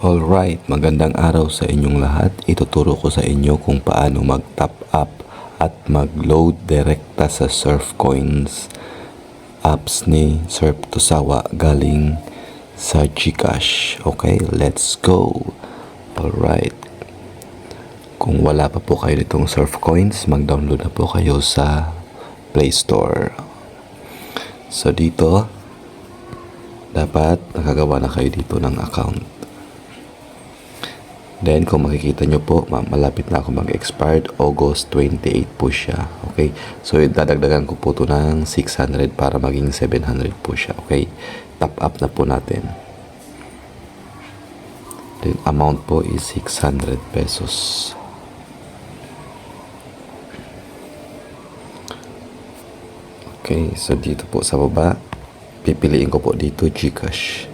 Alright, magandang araw sa inyong lahat. Ituturo ko sa inyo kung paano mag-top up at mag-load direkta sa Surfcoins apps ni Surf to Sawa galing sa GCash. Okay, let's go. Alright. Kung wala pa po kayo nitong Surfcoins, mag-download na po kayo sa Play Store. So dito, dapat nakagawa na kayo dito ng account. Then, kung makikita nyo po, malapit na ako mag-expired. August 28 po siya. Okay? So, dadagdagan ko po ito ng 600 para maging 700 po siya. Okay? Top up na po natin. Then, amount po is 600 pesos. Okay? So, dito po sa baba, pipiliin ko po dito GCash.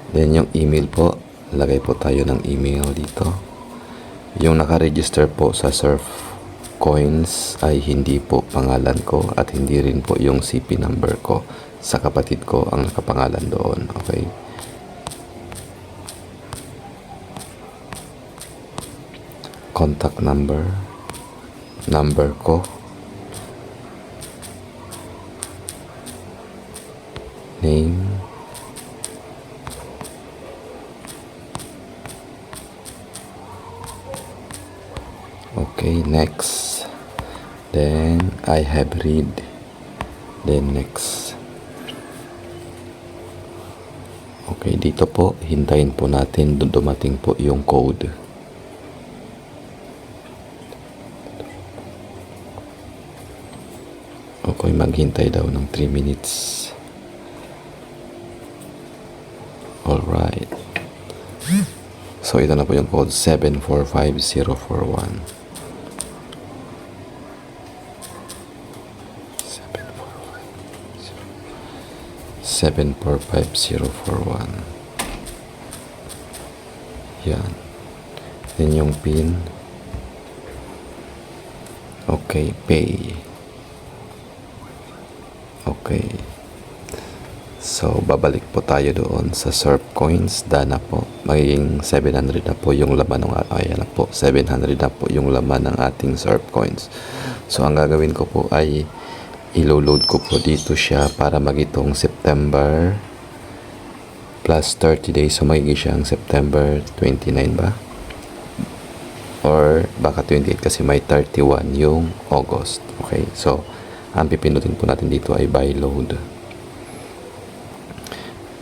Then, yung email po, lagay po tayo ng email dito. Yung naka-register po sa Surfcoins ay hindi po pangalan ko at hindi rin po yung CP number ko. Sa kapatid ko ang nakapangalan doon. Okay. Contact number. Number ko. Name. Okay, next. Then, I have read. Then, next. Okay, dito po, hintayin po natin dumating po yung code. Okay, maghintay daw ng 3 minutes. Alright. So, ito na po yung code 745041. 745041. Yan. Then yung PIN. Okay, pay. Okay. So, babalik po tayo doon sa Surfcoins. Dana po. Magiging 700 na po yung laman ng ayan na po. 700 na po yung laman ng ating Surfcoins. So, ang gagawin ko po ay ilo-load ko po dito siya para magitong September plus 30 days. So, magiging siyang September 29 ba? Or baka 28 kasi may 31 yung August. Okay. So, ang pipindutin po natin dito ay buy load.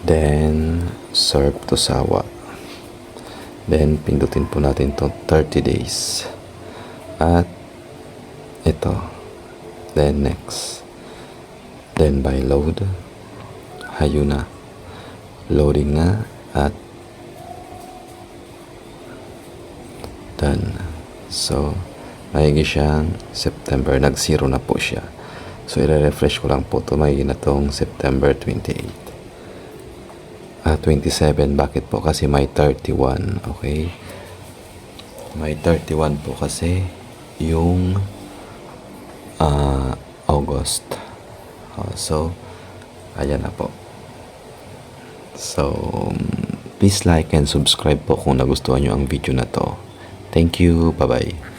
Then, Surf to Sawa. Then, pindutin po natin to 30 days. At, ito. Then, next. Then, buy load. Ayun na. Loading na. At, done. So, mayigi siyang September. Nag-zero na po siya. So, i-refresh ko lang po ito. Mayigi na itong September 28. 27. Bakit po? Kasi may 31. Okay? May 31 po kasi yung August. So, ayan na po. So, please like and subscribe po kung nagustuhan nyo ang video na to. Thank you. Bye-bye.